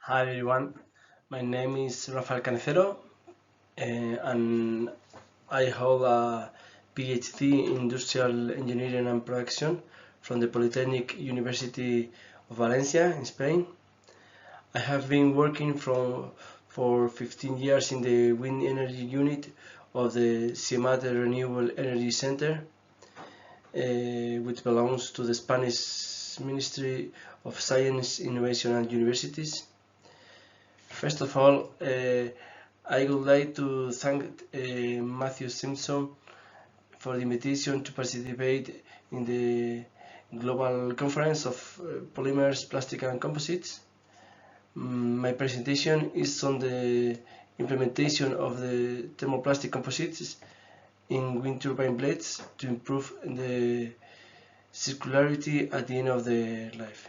Hi everyone, my name is Rafael Carnicero and I hold a PhD in Industrial Engineering and Production from the Polytechnic University of Valencia in Spain. I have been working for 15 years in the wind energy unit of the CIEMAT Renewable Energy Center, which belongs to the Spanish Ministry of Science, Innovation and Universities. First of all, I would like to thank Matthew Simpson for the invitation to participate in the global conference of polymers, plastic and composites. My presentation is on the implementation of the thermoplastic composites in wind turbine blades to improve the circularity at the end of their life.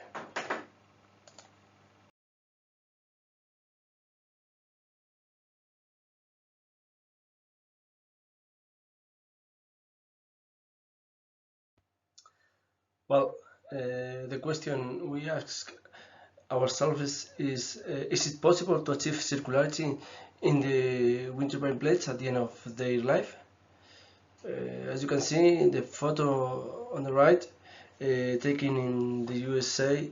Well, the question we ask ourselves is it possible to achieve circularity in the wind turbine blades at the end of their life? As you can see in the photo on the right, taken in the USA,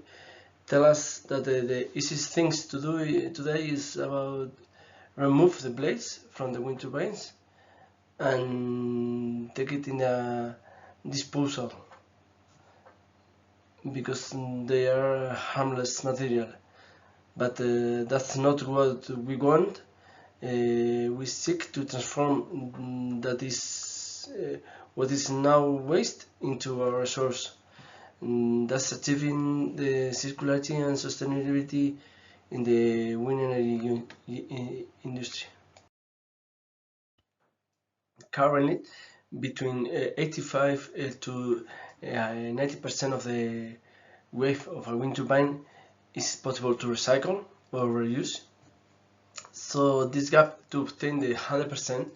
tell us that the easiest things to do today is about remove the blades from the wind turbines and take it in a disposal, because they are harmless material. But that's not what we want. We seek to transform what is now waste into a resource. Thus achieving the circularity and sustainability in the wind energy industry. Currently, between 85 to 90% of the weight of a wind turbine is possible to recycle or reuse. So this gap to obtain the 100%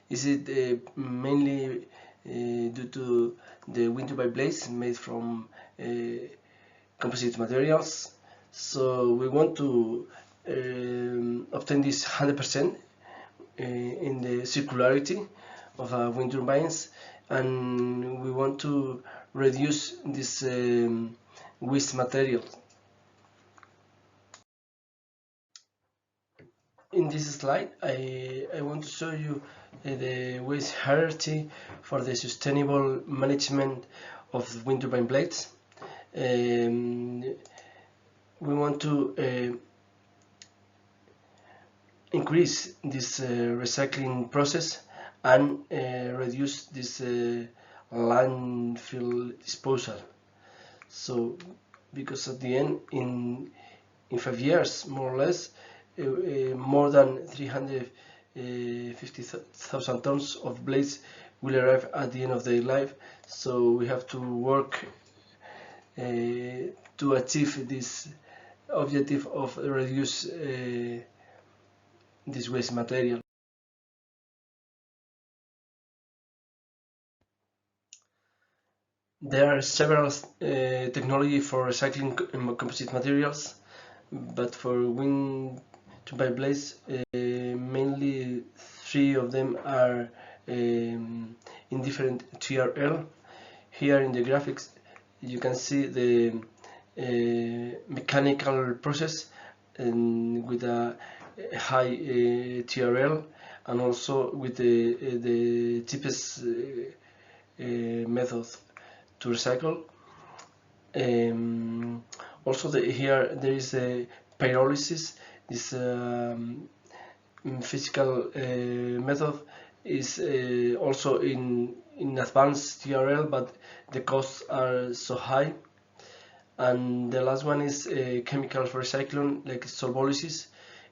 is it mainly due to the wind turbine blades made from composite materials. So we want to obtain this 100% in the circularity of wind turbines, and we want to reduce this waste material. In this slide, I want to show you the waste hierarchy for the sustainable management of wind turbine blades. We want to increase this recycling process and reduce this landfill disposal. So, because at the end, in 5 years, more or less, more than 350,000 tons of blades will arrive at the end of their life. So we have to work to achieve this objective of reduce this waste material. There are several technologies for recycling composite materials, but for wind turbine blades, mainly 3 of them are in different TRL. Here in the graphics you can see the mechanical process with a high TRL, and also with the cheapest method to recycle. Also here there is a pyrolysis. This physical method is also in advanced TRL, but the costs are so high. And the last one is chemical recycling, like solvolysis,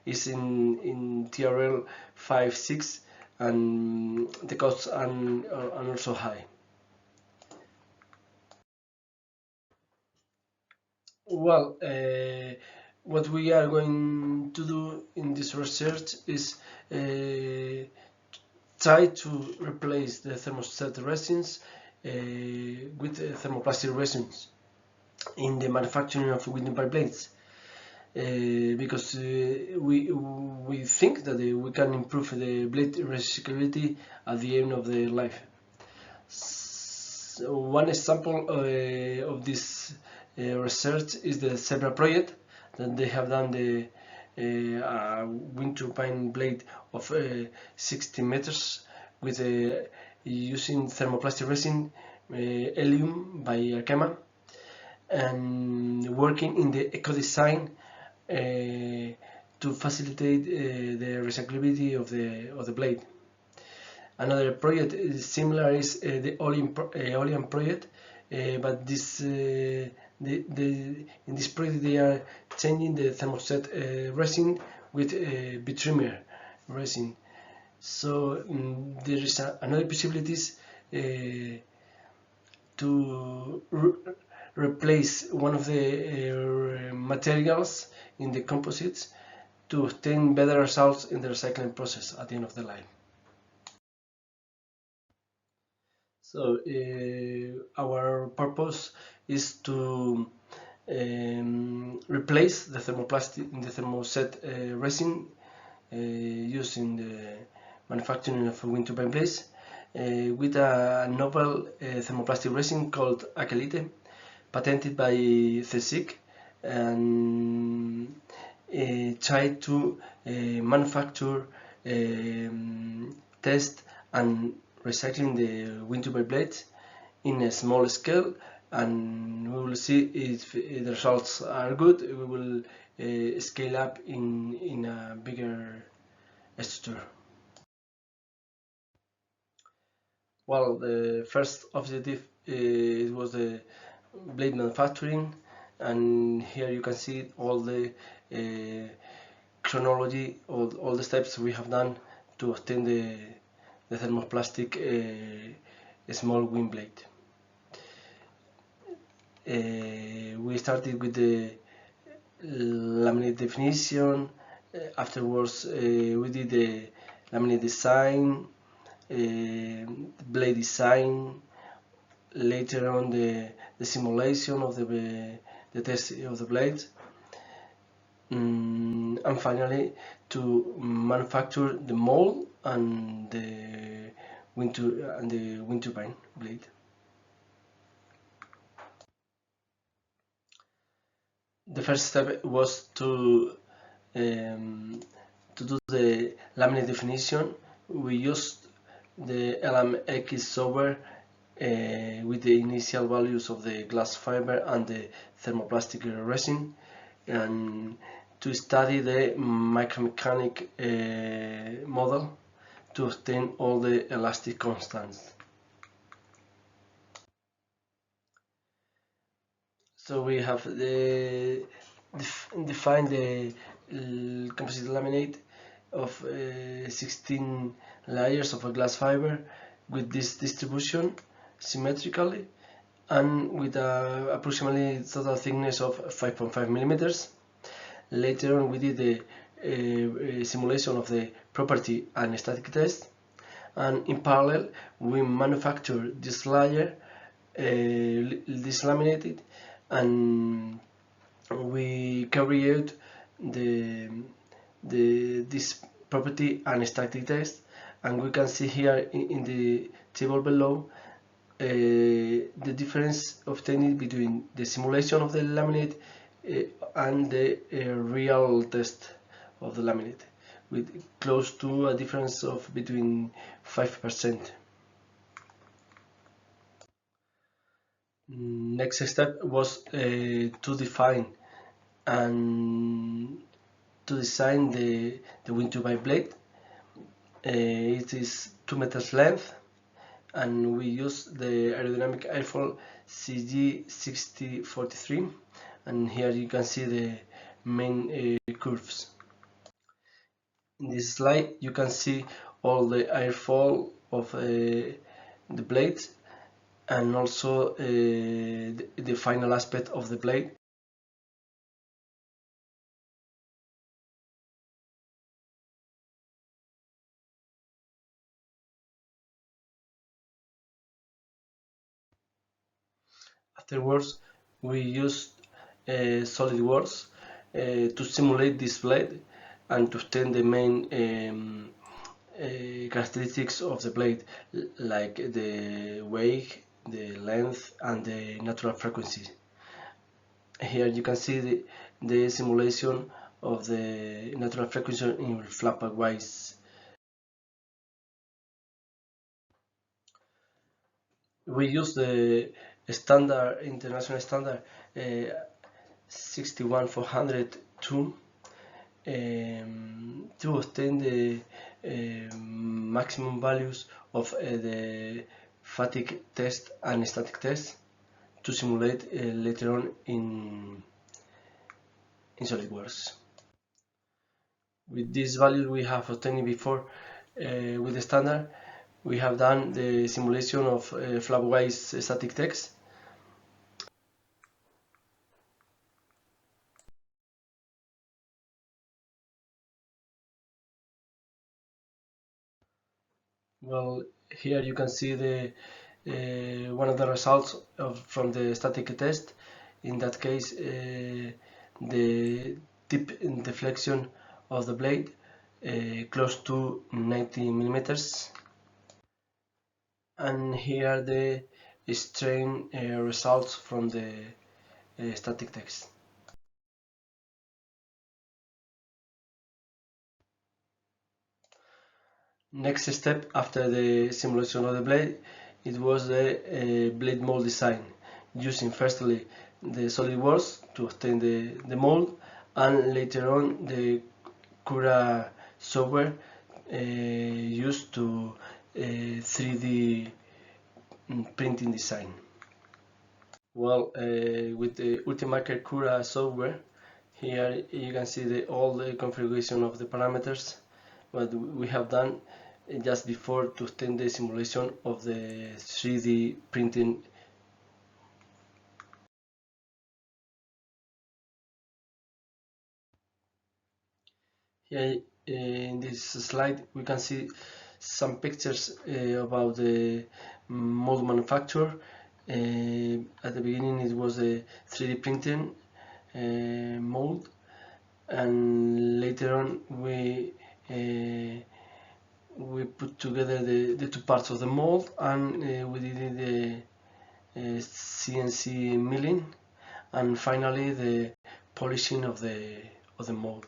is in TRL 5-6, and the costs are also high. Well, what we are going to do in this research is try to replace the thermoset resins with thermoplastic resins in the manufacturing of wind turbine blades. because we think that we can improve the blade recyclability at the end of the life. So one example of this research is the Zebra project, that they have done the wind turbine blade of 60 meters with using thermoplastic resin, helium by Arkema, and working in the eco design to facilitate the recyclability of the blade. Another project similar is the Aeolian project, but this in this project they are changing the thermoset resin with bitumen resin. So there is another possibilities to replace one of the materials in the composites to obtain better results in the recycling process at the end of the line. So our purpose is to replace the thermoset resin used in the manufacturing of wind turbine blades with a novel thermoplastic resin called Akelite, patented by CEDER-CIEMAT, and try to manufacture, test and recycling the wind turbine blades in a small scale, and we will see if the results are good. We will scale up in a bigger structure. Well, the first objective it was the blade manufacturing, and here you can see all the chronology, all the steps we have done to obtain the thermoplastic small wind blade. We started with the laminate definition. Afterwards we did the laminate design, blade design, later on the simulation of the test of the blades, and finally to manufacture the mold and the wind turbine blade. The first step was to do the laminate definition. We used the LMX software with the initial values of the glass fiber and the thermoplastic resin, and to study the micromechanic model to obtain all the elastic constants. So we have defined the composite laminate of 16 layers of a glass fiber with this distribution symmetrically and with approximately total thickness of 5.5 millimeters. Later on we did the simulation of the property and static test, and in parallel we manufactured this layer, this laminated, and we carry out this property and static test, and we can see here in the table below the difference obtained between the simulation of the laminate and the real test of the laminate, with close to a difference of between 5%. Next step was to define and to design the wind turbine blade. It is 2 meters length, and we use the aerodynamic airfoil CG6043, and here you can see the main curves. In this slide you can see all the airfoil of the blades, and also the final aspect of the blade. Afterwards we used SolidWorks to simulate this blade and to obtain the main characteristics of the blade, like the weight, the length, and the natural frequency. Here you can see the simulation of the natural frequency in flap-wise. We use the standard, international standard 61402 to obtain the maximum values of the fatigue test and static test to simulate later on in SolidWorks. With these values we have obtained before with the standard, we have done the simulation of flap-wise static test. Well, here you can see the one of the results from the static test. In that case, the tip deflection of the blade close to 90 millimeters, and here the strain results from the static test. Next step after the simulation of the blade, it was the blade mold design, using firstly the SolidWorks to obtain the mold, and later on the Cura software used to 3D printing design. Well, with the Ultimaker Cura software, here you can see all the configuration of the parameters what we have done just before to obtain the simulation of the 3D printing. Here in this slide we can see some pictures about the mold manufacture. At the beginning it was a 3D printing mold, and later on we put together the two parts of the mold, and we did the CNC milling, and finally the polishing of the mold.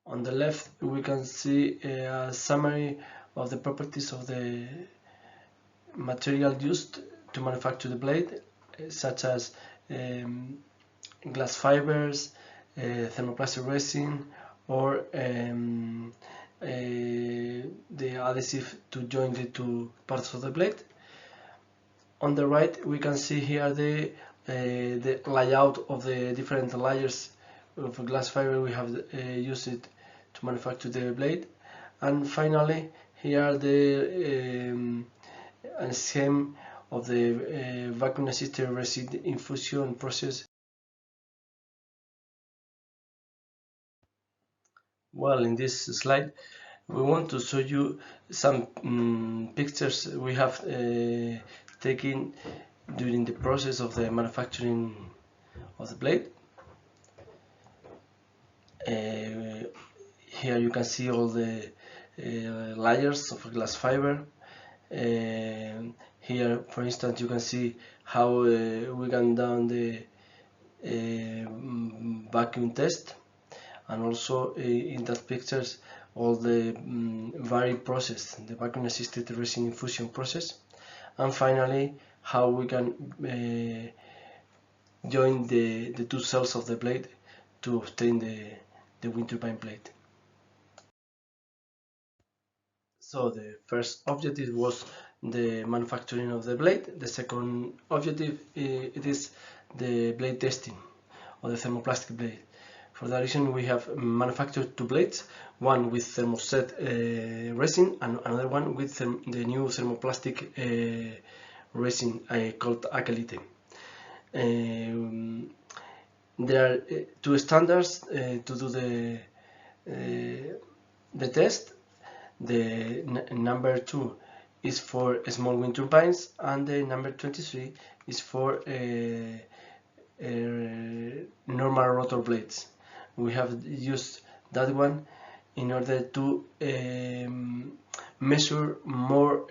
On the left we can see a summary of the properties of the material used to manufacture the blade, such as glass fibers, thermoplastic resin, or the adhesive to join the two parts of the blade. On the right we can see here the layout of the different layers of glass fiber we have used it to manufacture the blade, and finally here the scheme of the vacuum assisted resin infusion process. Well, in this slide we want to show you some pictures we have taken during the process of the manufacturing of the blade. Here you can see all the layers of glass fiber. Here, for instance, you can see how we can done the vacuum test, and also in that pictures all the varied process, the vacuum assisted resin infusion process, and finally how we can join the two cells of the blade to obtain the wind turbine blade. So the first objective was the manufacturing of the blade. The second objective it is the blade testing of the thermoplastic blade. For that reason we have manufactured two blades, one with thermoset resin and another one with the new thermoplastic resin called Akelite. There are two standards to do the test. The number 2 is for small wind turbines, and the number 23 is for normal rotor blades. We have used that one in order to measure more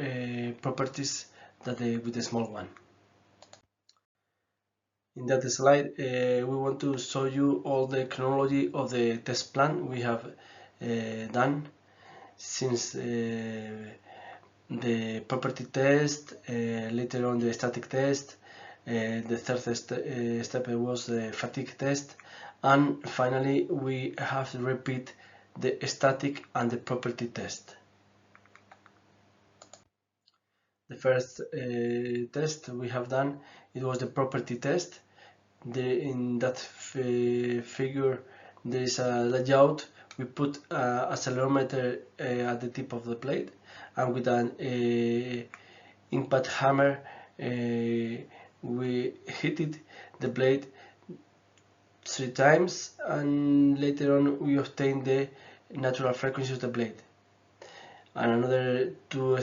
properties than with the small one. In that slide, we want to show you all the chronology of the test plan we have done since the property test, later on the static test, the third step was the fatigue test, and finally we have to repeat the static and the property test. The first test we have done, it was the property test. In that figure there is a layout. We put a accelerometer at the tip of the blade, and with an impact hammer we hit the blade 3 times, and later on we obtain the natural frequency of the blade. And another two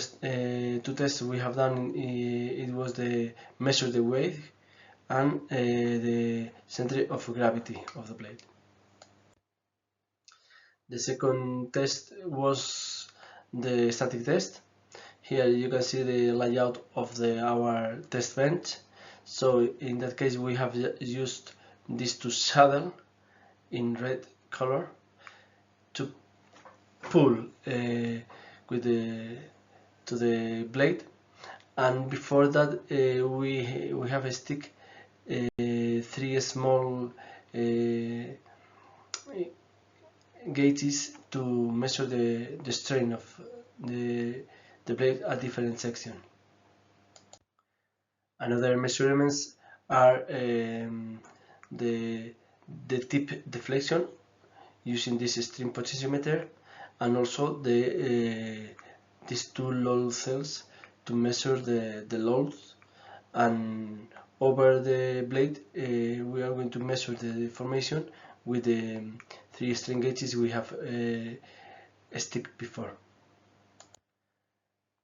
tests we have done, it was the measure the weight and the center of gravity of the blade. The second test was the static test. Here you can see the layout of our test bench. So in that case we have used these two saddles in red color to pull to the blade, and before that we have a stick 3 small gauges to measure the strain of the blade at different sections. Another measurements are the tip deflection using this stream potentiometer, and also these two load cells to measure the loads. And over the blade we are going to measure the deformation with the 3 strain gauges we have stick before.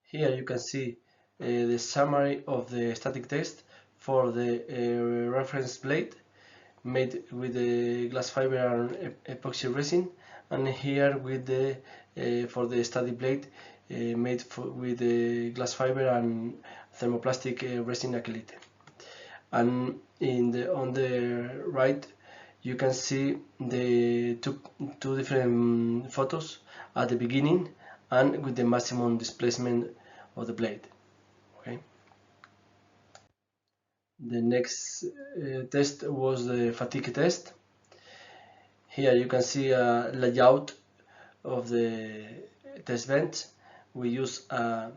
Here you can see the summary of the static test for the reference blade made with the glass fiber and epoxy resin, and here with the for the static blade made with the glass fiber and thermoplastic resin Akelite. And on the right you can see the two different photos at the beginning and with the maximum displacement of the blade. Okay. The next test was the fatigue test. Here you can see a layout of the test bench. We use a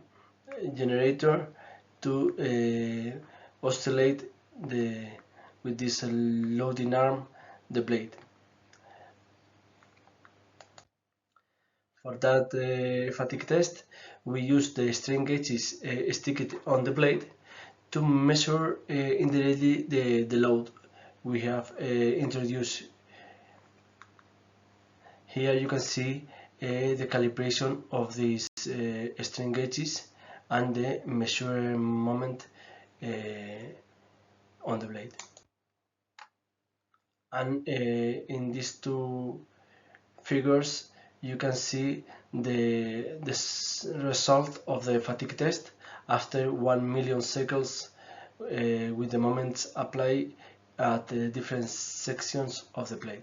generator to oscillate with this loading arm the blade. For that fatigue test we use the strain gauges sticked on the blade to measure indirectly the load we have introduced. Here you can see the calibration of these strain gauges and the measure moment on the blade. And in these two figures you can see the result of the fatigue test after 1 million cycles with the moments applied at the different sections of the blade.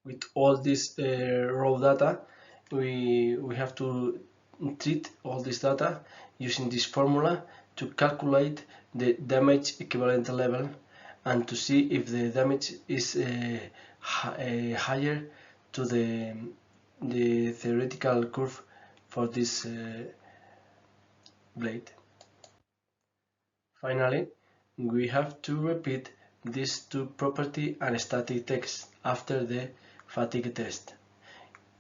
With all this raw data, we have to treat all this data using this formula to calculate the damage equivalent level and to see if the damage is higher to the theoretical curve for this blade. Finally, we have to repeat these two property and static tests after the fatigue test.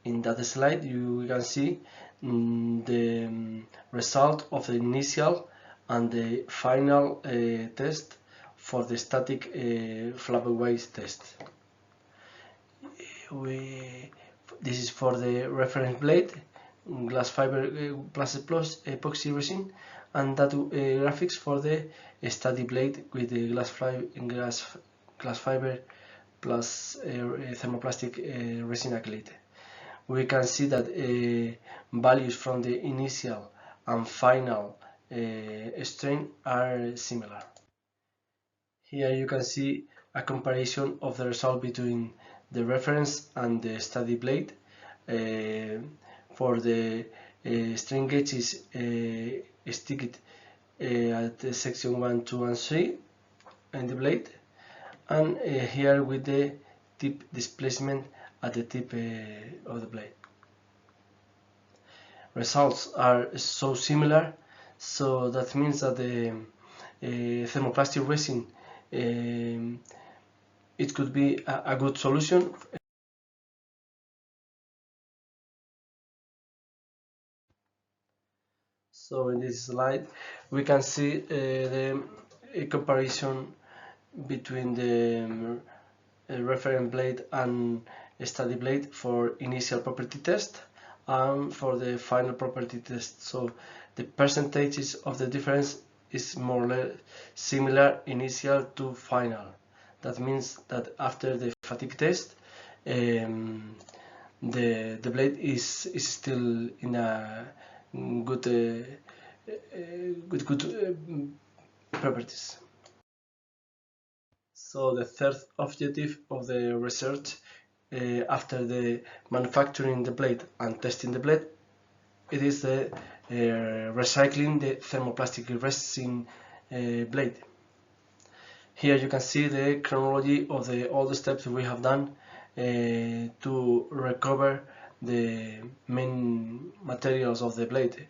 In that slide you can see the result of the initial and the final test for the static flap-away test. This is for the reference blade, glass fiber plus epoxy resin, and that graphics for the study blade with the glass fiber plus thermoplastic resin Akelite. We can see that values from the initial and final strain are similar. Here you can see a comparison of the result between the reference and the study blade. For the strain gauges sticked at section 1, 2 and 3 in the blade, and here with the tip displacement at the tip of the blade. Results are so similar, so that means that the thermoplastic resin it could be a good solution. So in this slide we can see the comparison between the reference blade and study blade for initial property test and for the final property test. So the percentages of the difference is more or less similar initial to final. That means that after the fatigue test the blade is still in a good properties. So the third objective of the research after the manufacturing the blade and testing the blade, it is the recycling the thermoplastic resin blade. Here you can see the chronology of all the steps we have done to recover the main materials of the blade,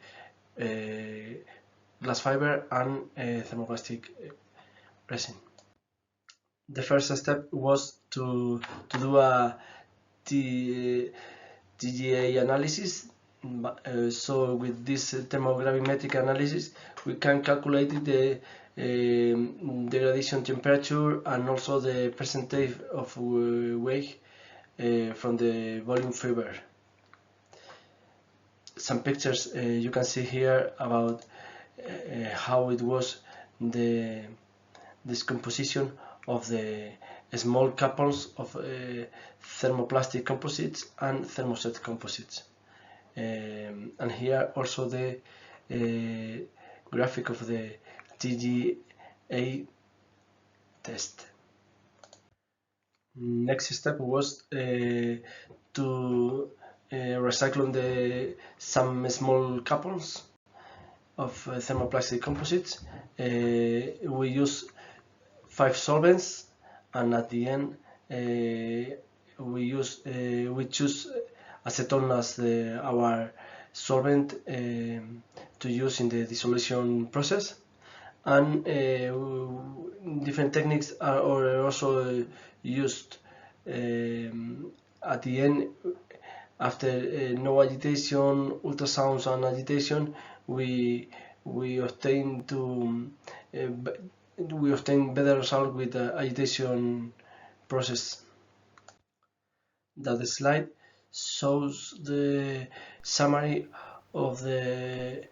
glass fiber and thermoplastic resin. The first step was to do a TGA analysis. So with this thermogravimetric analysis we can calculate the degradation temperature and also the percentage of weight from the volume fiber. Some pictures you can see here about how it was the decomposition of the small couples of thermoplastic composites and thermoset composites. And here also the graphic of the TGA test. Next step was to recycle some small couples of thermoplastic composites. We use 5 solvents, and at the end we choose acetone as our solvent to use in the dissolution process, and different techniques are also used at the end. After no agitation, ultrasounds and agitation, we obtain better result with the agitation process. That slide shows the summary of the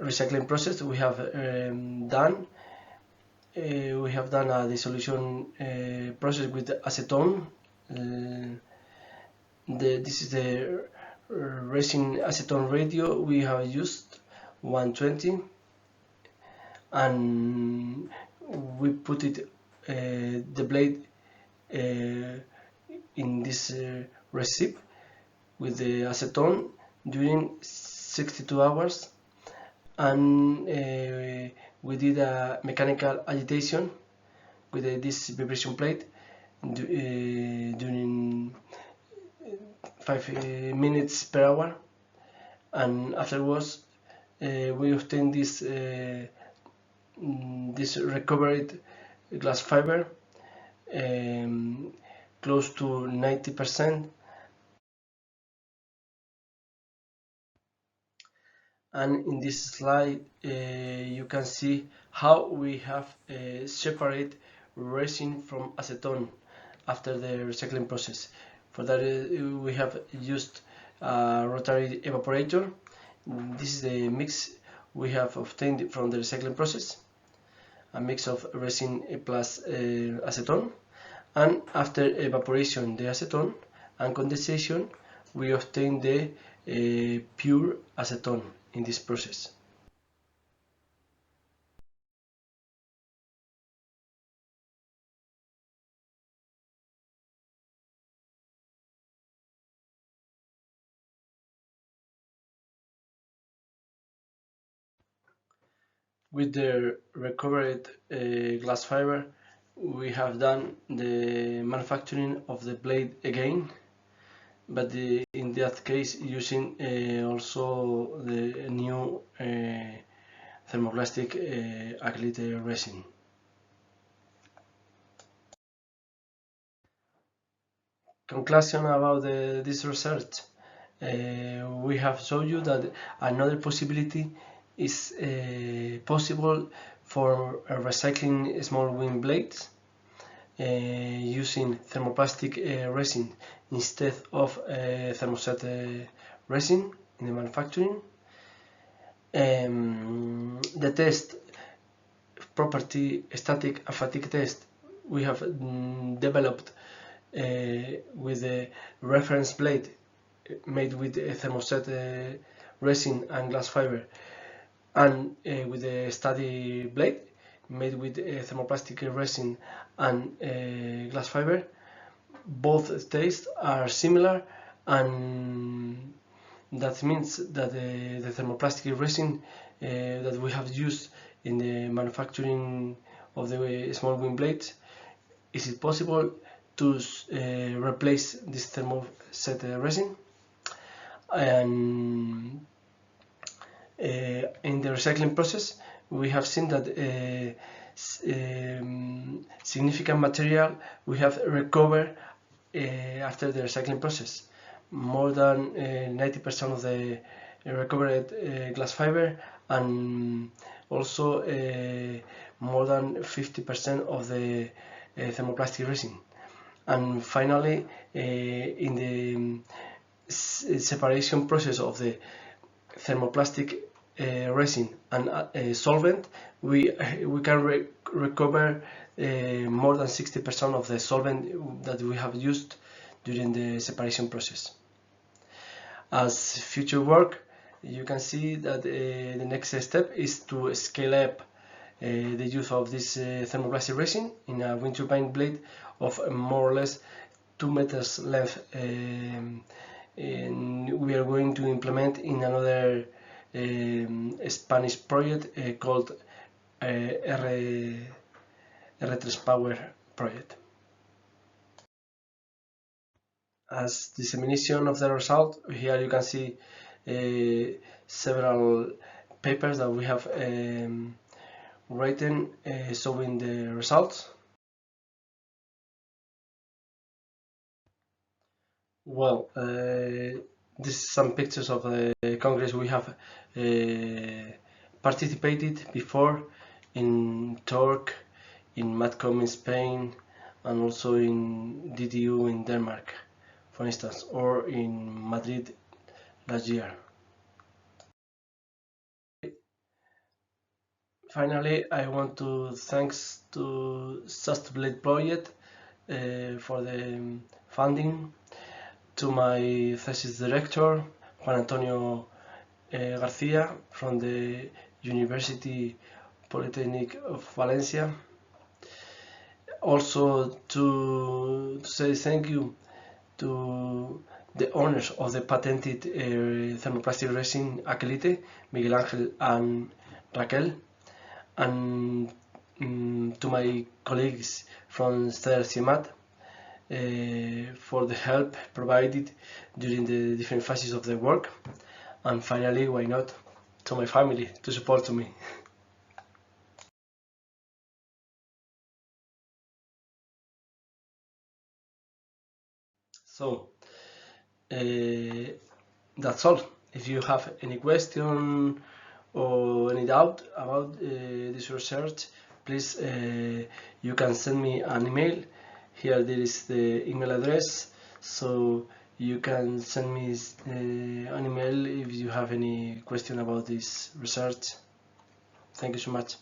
recycling process we have done. We have done a dissolution process with acetone. This is the resin acetone ratio we have used, 120, and we put it the blade in this recipe with the acetone during 62 hours, and we did a mechanical agitation with this vibration plate during 5 minutes per hour, and afterwards we obtained this recovered glass fiber close to 90%, and in this slide you can see how we have separate resin from acetone after the recycling process. For that we have used a rotary evaporator. This is the mix we have obtained from the recycling process a mix of resin plus acetone, and after evaporation the acetone and condensation we obtain the pure acetone in this process. With the recovered glass fiber, we have done the manufacturing of the blade again, but in that case using also the new thermoplastic Akelite resin. Conclusion about this research. We have shown you that another possibility is possible for recycling small wind blades using thermoplastic resin instead of thermoset resin in the manufacturing. The test property static and fatigue test we have developed with a reference blade made with a thermoset resin and glass fiber, and with a study blade made with thermoplastic resin and glass fiber. Both tests are similar, and that means that the thermoplastic resin that we have used in the manufacturing of the small wind blades, is it possible to replace this thermoset resin? And in the recycling process we have seen that significant material we have recovered after the recycling process. More than 90% of the recovered glass fiber, and also more than 50% of the thermoplastic resin. And finally, in the separation process of the thermoplastic resin and solvent, we can recover more than 60% of the solvent that we have used during the separation process. As future work, you can see that the next step is to scale up the use of this thermoplastic resin in a wind turbine blade of more or less 2 meters length, and we are going to implement in another Spanish project called R3 Power project. As dissemination of the result, here you can see several papers that we have written showing the results. Well, this is some pictures of the congress we have participated before in Torque, in MATCOM in Spain, and also in DTU in Denmark, for instance, or in Madrid last year. Finally, I want to thanks to Sustainability Project for the funding, to my thesis director, Juan Antonio Garcia from the University Polytechnic of Valencia. Also to say thank you to the owners of the patented thermoplastic resin Akelite, Miguel Angel and Raquel, and to my colleagues from CEDER-CIEMAT for the help provided during the different phases of the work, and finally, why not, to my family to support me. So that's all. If you have any question or any doubt about this research, please you can send me an email. Here there is the email address, so You can send me an email if you have any question about this research. Thank you so much.